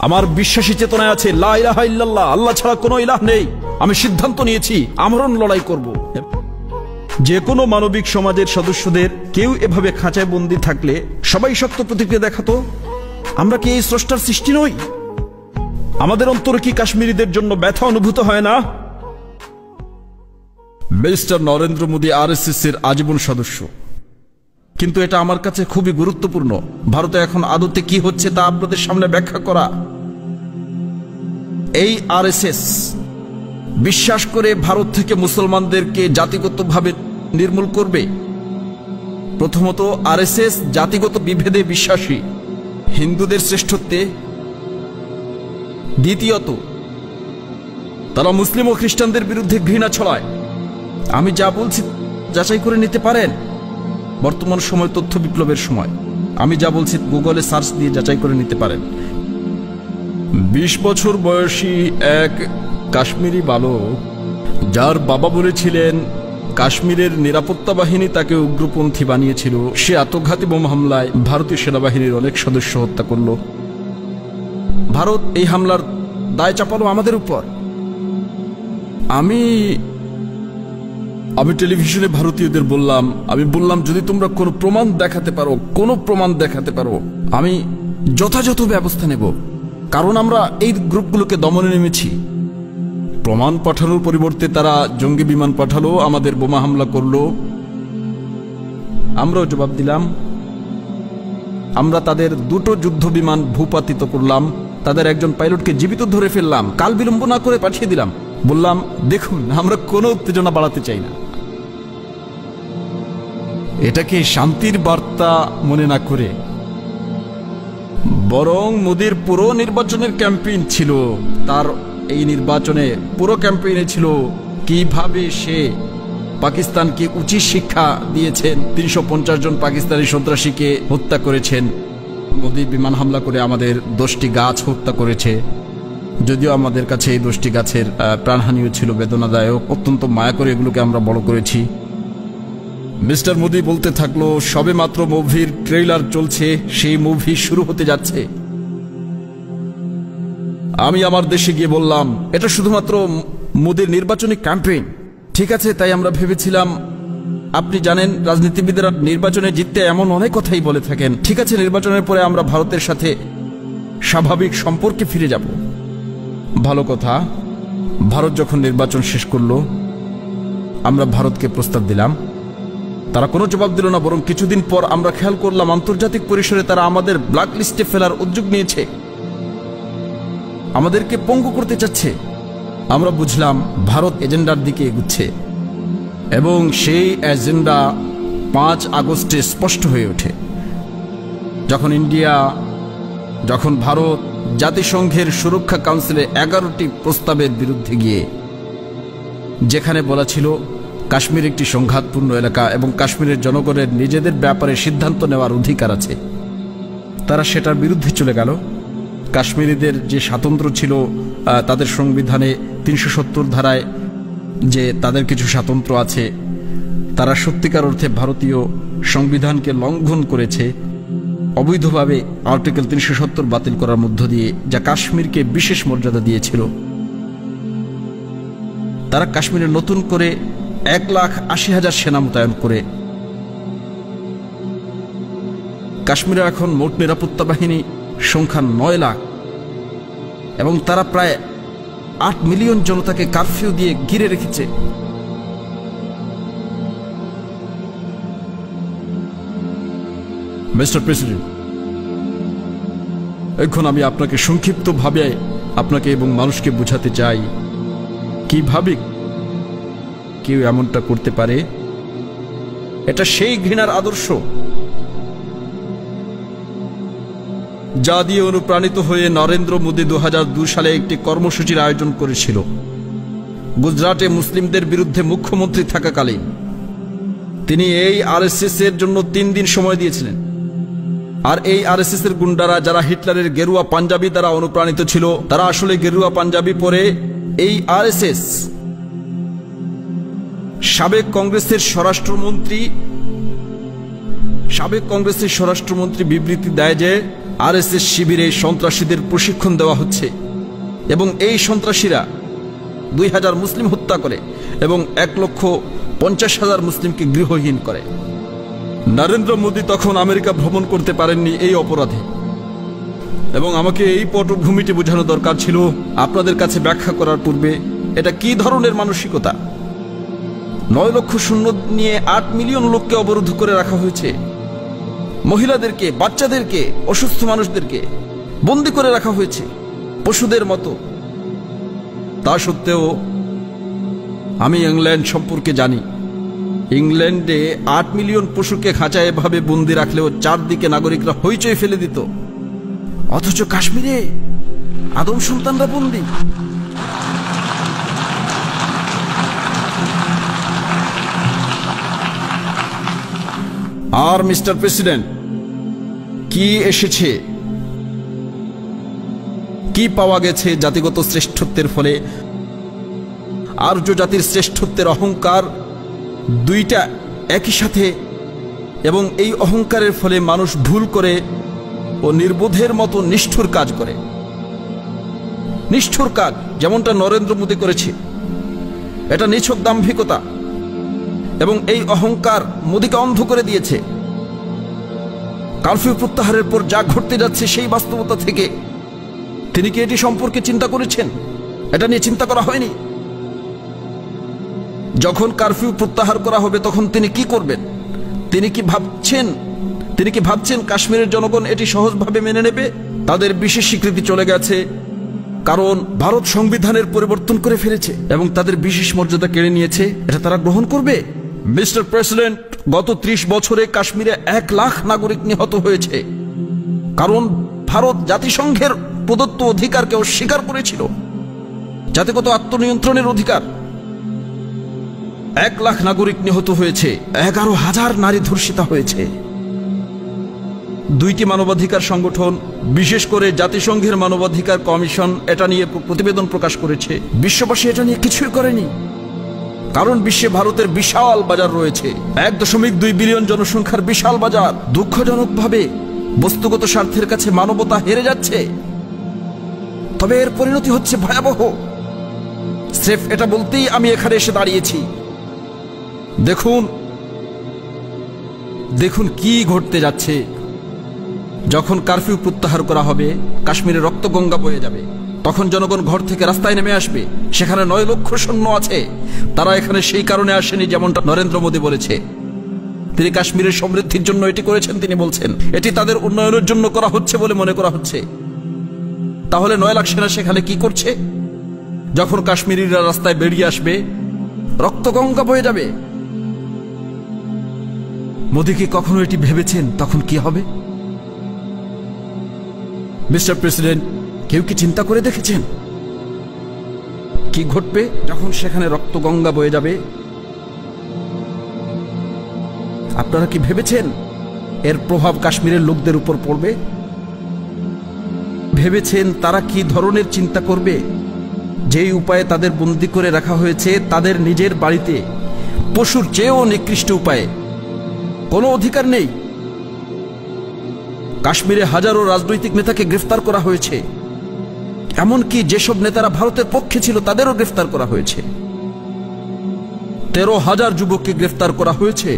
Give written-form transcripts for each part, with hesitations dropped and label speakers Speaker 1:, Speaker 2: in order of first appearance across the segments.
Speaker 1: আমার বিশ্বাসী চেতনায় আছে লা ইলাহা ইল্লাল্লাহ, আল্লাহ ছাড়া কোনো ইলাহ নেই। আমি সিদ্ধান্ত নিয়েছি আমরণ লড়াই করব। যে কোনো মানবিক সমাজের সদস্যদের কেউ এভাবে খাঁচায় বন্দী থাকলে সবাই শক্ত প্রতিক্রিয়া দেখাতো। আমরা কি এই স্রষ্টার সৃষ্টি নই? আমাদের অন্তরে কি কাশ্মীরিদের জন্য ব্যথা অনুভূত হয় না? মিস্টার নরেন্দ্র মোদী আরএসএস এর আজীবন সদস্য, কিন্তু এটা আমার কাছে খুবই গুরুত্বপূর্ণ। ভারতে এখন আদতে কি হচ্ছে তা আপনাদের সামনে ব্যাখ্যা করা। এই আরএসএস বিশ্বাস করে ভারত থেকে মুসলমানদেরকে জাতিগতভাবে নির্মূল করবে। প্রথমত, আরএসএস জাতিগত বিভেদে বিশ্বাসী, হিন্দুদের শ্রেষ্ঠত্বে। দ্বিতীয়ত, তারা মুসলিম ও খ্রিস্টানদের বিরুদ্ধে ঘৃণা ছড়ায়। আমি যা বলছি যাচাই করে নিতে পারেন। বর্তমান সময় তথ্য বিপ্লবের সময়। আমি যা বলছি গুগলে সার্চ দিয়ে যাচাই করে নিতে পারেন। 20 বছর বয়সী এক কাশ্মীরি বালক, যার বাবা বলেছিলেন কাশ্মীরের নিরাপত্তা বাহিনী তাকে উগ্রপন্থী বানিয়েছিল, সে আত্মঘাতী বোমা হামলায় ভারতীয় সেনাবাহিনীর অনেক সদস্য হত্যা করল। ভারত এই হামলার দায় চাপালো আমাদের উপর। আমি টেলিভিশনে ভারতীয়দের বললাম যদি তোমরা কোনো প্রমাণ দেখাতে পারো আমি যথাযথ ব্যবস্থা নেব, কারণ আমরা এই গ্রুপগুলোকে দমনে নেমেছি। প্রমাণ পাঠানোর পরিবর্তে তারা জঙ্গি বিমান পাঠালো, আমাদের বোমা হামলা করলো। আমরাও জবাব দিলাম। আমরা তাদের 2টো যুদ্ধ বিমান ভূপাতিত করলাম, তাদের একজন পাইলটকে জীবিত ধরে ফেললাম, কাল বিলম্ব না করে পাঠিয়ে দিলাম। বললাম, দেখুন, আমরা কোনো উত্তেজনা বাড়াতে চাই না। এটাকে শান্তির বার্তা মনে না করে বরং মোদির পুরো নির্বাচনের ক্যাম্পেইন ছিল, তার এই নির্বাচনে পুরো ক্যাম্পেইনে ছিল কিভাবে সে পাকিস্তানকে উচিত শিক্ষা দিয়েছেন। 350 জন পাকিস্তানি সন্ত্রাসীকে হত্যা করেছেন। মোদি বিমান হামলা করে আমাদের 10টি গাছ হত্যা করেছে। যদিও আমাদের কাছে এই 10টি গাছের প্রাণহানিও ছিল বেদনাদায়ক, অত্যন্ত মায়া করে এগুলোকে আমরা বড় করেছি। মিস্টার মোদি বলতে থাকলো, সবে মাত্র মুভির ট্রেইলার চলছে, সেই মুভি শুরু হতে যাচ্ছে। আমি আমার দেশে গিয়ে বললাম, এটা শুধুমাত্র মোদির নির্বাচনী ক্যাম্পেইন। ঠিক আছে, তাই আমরা ভেবেছিলাম। আপনি জানেন, রাজনীতিবিদরা নির্বাচনে জিততে এমন অনেক কথাই বলে থাকেন। ঠিক আছে, নির্বাচনের পরে আমরা ভারতের সাথে স্বাভাবিক সম্পর্কে ফিরে যাব। ভালো কথা। ভারত যখন নির্বাচন শেষ করলো, আমরা ভারতকে প্রস্তাব দিলাম। তারা কোনো জবাব দিল না, বরং কিছুদিন পর আমরা খেয়াল করলাম আন্তর্জাতিক পরিসরে তারা আমাদের ব্ল্যাক লিস্টে ফেলার উদ্যোগ নিয়েছে, আমাদেরকে পঙ্গু করতে চাচ্ছে। আমরা বুঝলাম ভারত এজেন্ডার দিকে এগুচ্ছে, এবং সেই এজেন্ডা 5 আগস্টে স্পষ্ট হয়ে ওঠে, যখন ভারত জাতিসংঘের সুরক্ষা কাউন্সিলে 11টি প্রস্তাবের বিরুদ্ধে গিয়ে, যেখানে বলা ছিল কাশ্মীর একটি সংঘাতপূর্ণ এলাকা এবং কাশ্মীরের জনগণের নিজেদের ব্যাপারে সিদ্ধান্ত নেওয়ার অধিকার আছে, তারা সেটার বিরুদ্ধে চলে গেল। কাশ্মীরিদের যে স্বাতন্ত্র্য ছিল, তাদের সংবিধানে 370 ধারায় যে তাদের কিছু স্বাতন্ত্র্য আছে, তারা সত্যিকার অর্থে ভারতীয় সংবিধানকে লঙ্ঘন করেছে অবৈধভাবে। আর্টিকেল 370 বাতিল করার মধ্য দিয়ে, যা কাশ্মীরকে বিশেষ মর্যাদা দিয়েছিল। তারা কাশ্মীরে নতুন করে 1,80,000 সেনা মোতায়েন করে কাশ্মীরে এখন মোট নিরাপত্তা বাহিনী সংখ্যা 9 লাখ, এবং তারা প্রায় 8 মিলিয়ন জনতাকে কারফিউ দিয়ে ঘিরে রেখেছে। মিস্টার প্রেসিডেন্ট, এখন আমি আপনাকে সংক্ষিপ্তভাবে আপনাকে এবং মানুষকে বোঝাতে চাই কিভাবে কেউ এমনটা করতে পারে। এটা সেই ঘৃণার আদর্শ যা দিয়ে অনুপ্রাণিত হয়ে নরেন্দ্র মোদী 2002 সালে একটি কর্মসূচির আয়োজন করেছিল। গুজরাটে মুসলিমদের বিরুদ্ধে মুখ্যমন্ত্রী থাকাকালীন তিনি এই আরএসএস এর জন্য 3 দিন সময় দিয়েছিলেন। আর এই আরএসএস এর গুন্ডারা, যারা হিটলারের গেরুয়া পাঞ্জাবি দ্বারা অনুপ্রাণিত ছিল, তারা আসলে গেরুয়া পাঞ্জাবি পরে এই আরএসএস। সাবেক কংগ্রেসের স্বরাষ্ট্রমন্ত্রী বিবৃতি দেয় যে আরএসএস শিবিরে সন্ত্রাসীদের প্রশিক্ষণ দেওয়া হচ্ছে এবং এই সন্ত্রাসীরা 2000 মুসলিম হত্যা করে এবং 1,50,000 মুসলিমকে গৃহহীন করে। নরেন্দ্র মোদী তখন আমেরিকা ভ্রমণ করতে পারেননি এই অপরাধে, এবং আমাকে এই পটভূমিটি বোঝানো দরকার ছিল আপনাদের কাছে ব্যাখ্যা করার পূর্বে এটা কি ধরনের মানসিকতা। 9 লক্ষ সৈন্য নিয়ে 8 মিলিয়ন লোককে অবরুদ্ধ করে রাখা হয়েছে, মহিলাদেরকে, বাচ্চাদেরকে, অসুস্থ মানুষদেরকে বন্দী করে রাখা হয়েছে পশুদের মতো। তা সত্ত্বেও আমি ইংল্যান্ড সম্পর্কে জানি। ইংল্যান্ডে 8 মিলিয়ন পশুকে খাঁচায় এভাবে বন্দী রাখলেও চারদিকে নাগরিকরা হইচই ফেলে দিত, অথচ কাশ্মীরে আদম সন্তানরা বন্দী। আর মিস্টার প্রেসিডেন্ট, কি এসেছে, কি পাওয়া গেছে জাতিগত শ্রেষ্ঠত্বের ফলে? আর্য জাতির শ্রেষ্ঠত্বের অহংকার দুইটা একই সাথে, এবং এই অহংকারের ফলে মানুষ ভুল করে ও নির্বোধের মতো নিষ্ঠুর কাজ করে। নিষ্ঠুর কাজ যেমনটা নরেন্দ্র মোদী করেছে, এটা নিছক দাম্ভিকতা, এবং এই অহংকার মোদীকে অন্ধ করে দিয়েছে। কারফিউ প্রত্যাহারের পর যা ঘটতে যাচ্ছে সেই বাস্তবতা থেকে তিনি কি এটি সম্পর্কে চিন্তা করেছেন? এটা নিয়ে চিন্তা করা হয়নি। যখন কারফিউ প্রত্যাহার করা হবে তখন তিনি কি করবেন? তিনি কি ভাবছেন কাশ্মীরের জনগণ এটি সহজভাবে মেনে নেবে? তাদের বিশেষ স্বীকৃতি চলে গেছে, কারণ ভারত সংবিধানের পরিবর্তন করে ফেলেছে এবং তাদের বিশেষ মর্যাদা কেড়ে নিয়েছে। এটা তারা গ্রহণ করবে? মিস্টার প্রেসিডেন্ট, গত 30 বছরে কাশ্মীরে 1 লাখ নাগরিক নিহত হয়েছে, কারণ ভারত জাতিসংঘের প্রদত্ত অধিকারকে অস্বীকার করেছিল, জাতিগত আত্মনিয়ন্ত্রণের অধিকার। 1 লাখ নাগরিক নিহত হয়েছে, 11,000 নারী ধর্ষিতা হয়েছে। 2টি মানবাধিকার সংগঠন, বিশেষ করে জাতিসংঘের মানবাধিকার কমিশন এটা নিয়ে প্রতিবেদন প্রকাশ করেছে। বিশ্ববাসী এটা নিয়ে কিছুই করেনি, কারণ বিশ্বে ভারতের বিশাল বাজার রয়েছে, 1.2 বিলিয়ন জনসংখ্যার বিশাল বাজার। দুঃখজনকভাবে বস্তুগত স্বার্থের কাছে মানবতা হেরে যাচ্ছে, তবে এর পরিণতি হচ্ছে ভয়াবহ। স্রেফ এটা বলতেই আমি এখানে এসে দাঁড়িয়েছি। দেখুন কি ঘটতে যাচ্ছে। যখন কারফিউ প্রত্যাহার করা হবে, কাশ্মীরে রক্তগঙ্গা বয়ে যাবে। তখন জনগণ ঘর থেকে রাস্তায় নেমে আসবে। সেখানে 9 লক্ষ সৈন্য আছে। তারা এখানে সেই কারণে আসেনি যেমনটা নরেন্দ্র মোদী বলেছে। তিনি কাশ্মীরের সমৃদ্ধির জন্য এটি করেছেন। তিনি বলছেন এটি তাদের উন্নয়নের জন্য করা হচ্ছে বলে মনে করা হচ্ছে। তাহলে 9 লাখ সেনা সেখানে কি করছে? যখন কাশ্মীরিরা রাস্তায় বেরিয়ে আসবে, রক্তগঙ্গা বয়ে যাবে। মোদী কি কখনো এটি ভেবেছেন তখন কি হবে? মিস্টার প্রেসিডেন্ট, কেউ কি চিন্তা করে দেখেছেন কি ঘটবে যখন সেখানে রক্তগঙ্গা বয়ে যাবে? আপনারা কি ভেবেছেন এর প্রভাব কাশ্মীরের লোকদের উপর পড়বে? ভেবেছেন তারা কি ধরনের চিন্তা করবে? যেই উপায়ে তাদের বন্দী করে রাখা হয়েছে, তাদের নিজের বাড়িতে পশুর চেয়েও নিকৃষ্ট উপায়ে, কোনো অধিকার নেই। কাশ্মীরে হাজারো রাজনৈতিক নেতাকে গ্রেফতার করা হয়েছে, এমনকি যেসব নেতারা ভারতের পক্ষে ছিল তাদেরও গ্রেফতার করা হয়েছে। 13,000 যুবককে গ্রেফতার করা হয়েছে,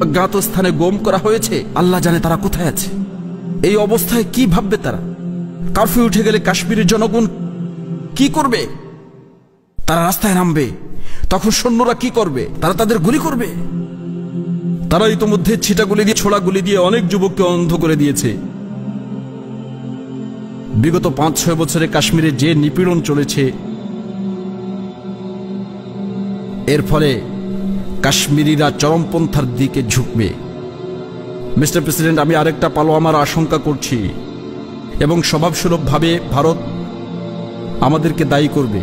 Speaker 1: অজ্ঞাত স্থানে গুম করা হয়েছে। আল্লাহ জানে তারা কোথায় আছে। এই অবস্থায় কি ভাববে তারা? কারফিউ উঠে গেলে কাশ্মীরের জনগণ কি করবে? তারা রাস্তায় নামবে। তখন সৈন্যরা কি করবে? তারা তাদের গুলি করবে। তারা ইতোমধ্যে ছিটা গুলি দিয়ে, ছোড়া গুলি দিয়ে অনেক যুবককে অন্ধ করে দিয়েছে। বিগত 5-6 বছরে কাশ্মীরে যে নিপীড়ন চলেছে, এর ফলে কাশ্মীরিরা চরমপন্থার দিকে ঝুঁকবে। মিস্টার প্রেসিডেন্ট, আমি আরেকটা পালোয়ামার আশঙ্কা করছি, এবং স্বভাবসুলভভাবে ভারত আমাদেরকে দায়ী করবে।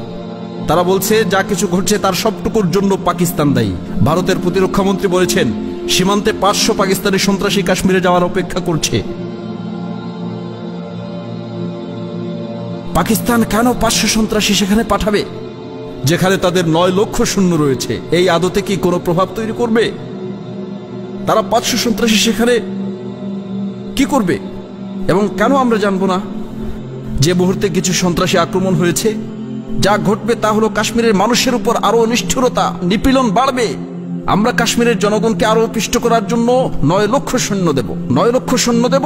Speaker 1: তারা বলছে যা কিছু ঘটছে তার সবটুকুর জন্য পাকিস্তান দায়ী। ভারতের প্রতিরক্ষামন্ত্রী বলেছেন সীমান্তে 500 পাকিস্তানি সন্ত্রাসী কাশ্মীরে যাওয়ার অপেক্ষা করছে। পাকিস্তান কেন 500 সন্ত্রাসী সেখানে পাঠাবে যেখানে তাদের 9 লক্ষ সৈন্য রয়েছে? এই আদতে কি কোনো প্রভাব তৈরি করবে? তারা 500 সন্ত্রাসী সেখানে কি করবে? এবং কেন আমরা জানবো না? যে মুহূর্তে কিছু সন্ত্রাসী আক্রমণ হয়েছে, যা ঘটবে তা হলো কাশ্মীরের মানুষের উপর আরো নিষ্ঠুরতা, নিপীড়ন বাড়বে। আমরা কাশ্মীরের জনগণকে আরো পিষ্ট করার জন্য 9 লক্ষ সৈন্য দেব, 9 লক্ষ সৈন্য দেব।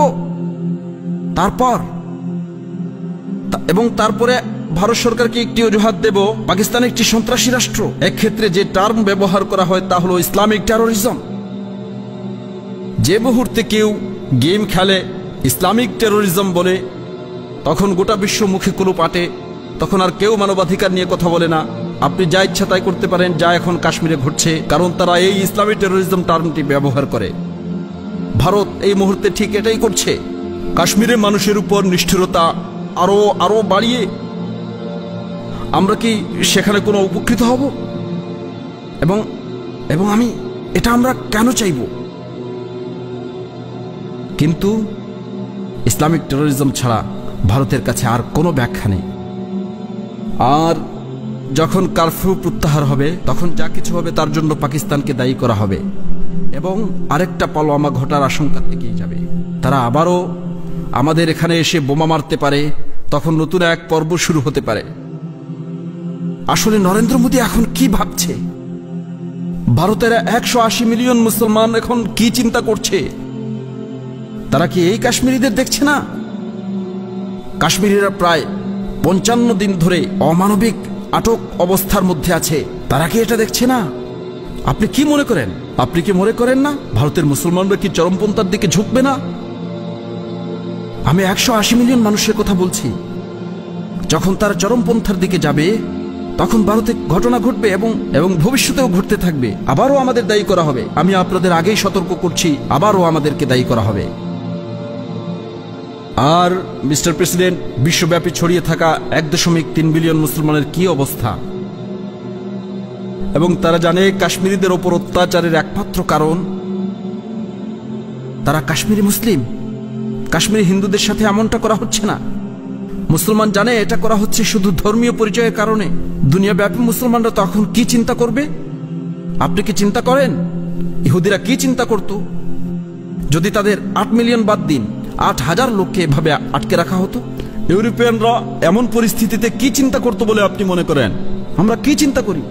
Speaker 1: তারপরে ভারত সরকারকে একটি অজুহাত দেব, পাকিস্তান একটি সন্ত্রাসী রাষ্ট্র। এক্ষেত্রে যে টার্ম ব্যবহার করা হয় তা হলো ইসলামিক টেরোরিজম। যে মুহূর্তে কেউ গেম খেলে ইসলামিক টেরোরিজম বলে, তখন গোটা বিশ্ব মুখে কুলুপ আটে। তখন আর কেউ মানবাধিকার নিয়ে কথা বলে না। আপনি যা ইচ্ছা তাই করতে পারেন, যা এখন কাশ্মীরে ঘটছে, কারণ তারা এই ইসলামিক টেরোরিজম টার্মটি ব্যবহার করে। ভারত এই মুহূর্তে ঠিক এটাই করছে। কাশ্মীরের মানুষের উপর নিষ্ঠুরতা আরো বাড়িয়ে আমরা কি সেখানে কোনো উপকৃত হব? এবং এটা আমরা কেন চাইব? কিন্তু ইসলামিক টেরোরিজম ছাড়া ভারতের কাছে আর কোনো ব্যাখ্যা নেই। আর যখন কারফিউ প্রত্যাহার হবে, তখন যা কিছু হবে তার জন্য পাকিস্তানকে দায়ী করা হবে এবং আরেকটা পালোয়ামা ঘটার আশঙ্কা থেকেই যাবে। তারা আবারও আমাদের এখানে এসে বোমা মারতে পারে, তখন নতুন এক পর্ব শুরু হতে পারে। আসলে নরেন্দ্র মোদী এখন কি ভাবছে? ভারতের 180 মিলিয়ন মুসলমান এখন কি চিন্তা করছে? তারা কি এই কাশ্মীরিদের দেখছে না? কাশ্মীরিরা প্রায় 55 দিন ধরে অমানবিক আটক অবস্থার মধ্যে আছে। তারা কি এটা দেখছে না? আপনি কি মনে করেন? আপনি কি মনে করেন না ভারতের মুসলমানরা কি চরমপন্থার দিকে ঝুঁকবে না? আমি 180 মিলিয়ন মানুষের কথা বলছি। যখন তারা চরমপন্থার দিকে যাবে, তখন ভারতে ঘটনা ঘটবে এবং ভবিষ্যতেও ঘটতে থাকবে। আবারও আমাদের দায়ী করা হবে। আমি আপনাদের আগেই সতর্ক করছি, আবারও আমাদেরকে দায়ী করা হবে। আর মিস্টার প্রেসিডেন্ট, বিশ্বব্যাপী ছড়িয়ে থাকা 1.3 বিলিয়ন মুসলমানের কি অবস্থা? এবং তারা জানে কাশ্মীরিদের ওপর অত্যাচারের একমাত্র কারণ তারা কাশ্মীরি মুসলিম। কাশ্মীরি হিন্দুদের সাথে এমনটা করা হচ্ছে না। মুসলমান জানে এটা করা হচ্ছে শুধু ধর্মীয় পরিচয়ের কারণে। দুনিয়াব্যাপী মুসলমানরা তখন কি চিন্তা করবে? আপনি কি চিন্তা করেন ইহুদিরা কি চিন্তা করত যদি তাদের 8 মিলিয়ন বাদ দিন 8,000 লোককে এভাবে আটকে রাখা হতো? ইউরোপিয়ানরা এমন পরিস্থিতিতে কি চিন্তা করতো বলে আপনি মনে করেন? আমরা কি চিন্তা করি?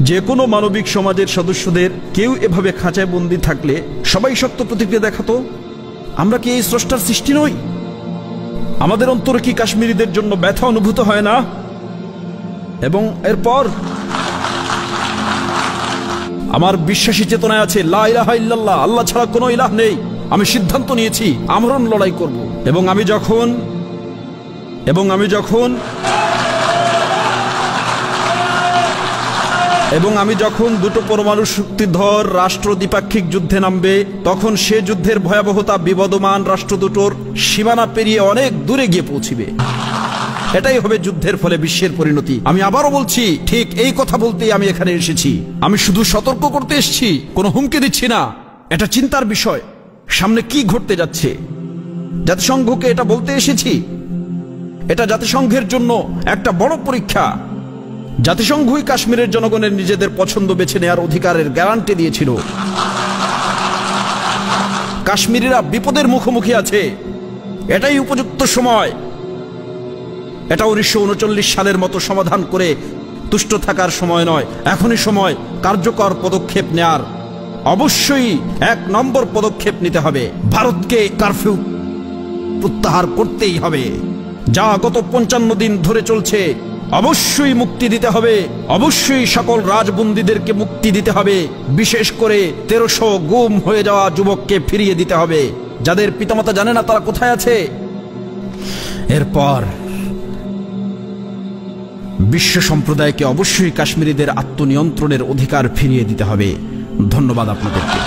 Speaker 1: যে কোনো মানবিক সমাজের সদস্যদের কেউ এভাবে খাঁচায় বন্দী থাকলে সবাই শক্ত প্রতিক্রিয়া দেখাতো। আমরা কি এই স্রষ্টার সৃষ্টি নই? আমাদের অন্তরে কি কাশ্মীরিদের জন্য ব্যথা অনুভূত হয় না? এবং এরপর আমার বিশ্বাসী চেতনায় আছে লা ইলাহা ইল্লাল্লাহ, আল্লাহ ছাড়া কোনো ইলাহ নেই। আমি সিদ্ধান্ত নিয়েছি আমরণ লড়াই করব। এবং আমি যখন দুটো পরমাণু শক্তিধর রাষ্ট্র দ্বিপাক্ষিক যুদ্ধে নামবে, তখন সে যুদ্ধের ভয়াবহতা বিবদমান রাষ্ট্র দুটোর সীমানা পেরিয়ে অনেক দূরে গিয়ে পৌঁছিবে। এটাই হবে যুদ্ধের ফলে বিশ্বের পরিণতি। আমি আবারও বলছি, ঠিক এই কথা বলতেই আমি এখানে এসেছি। আমি শুধু সতর্ক করতে এসেছি, কোনো হুমকি দিচ্ছি না। এটা চিন্তার বিষয়, সামনে কি ঘটতে যাচ্ছে। জাতিসংঘকে এটা বলতে এসেছি। এটা জাতিসংঘের জন্য একটা বড় পরীক্ষা। জাতিসংঘই কাশ্মীরের জনগণের নিজেদের পছন্দ বেছে নেওয়ার অধিকারের গ্যারান্টি দিয়েছিল। কাশ্মীরিরা বিপদের মুখোমুখি আছে, এটাই উপযুক্ত সময়। এটা 1939 সালের মতো সমাধান করে তুষ্ট থাকার সময় নয়, এখনই সময় কার্যকর পদক্ষেপ নেয়ার। অবশ্যই 1 নম্বর পদক্ষেপ নিতে হবে। ভারতকে কারফিউ প্রত্যাহার করতেই হবে। যা গত 55 দিন ধরে চলছে, অবশ্যই মুক্তি দিতে হবে। অবশ্যই সকল রাজবন্দীদেরকে মুক্তি দিতে হবে। বিশেষ করে 1300 গুম হয়ে যাওয়া যুবককে ফিরিয়ে দিতে হবে, যাদের পিতামাতা জানে না তারা কোথায় আছে। এরপর বিশ্ব সম্প্রদায়কে অবশ্যই কাশ্মীরিদের আত্মনিয়ন্ত্রণের অধিকার ফিরিয়ে দিতে হবে। ধন্যবাদ আপনাদেরকে।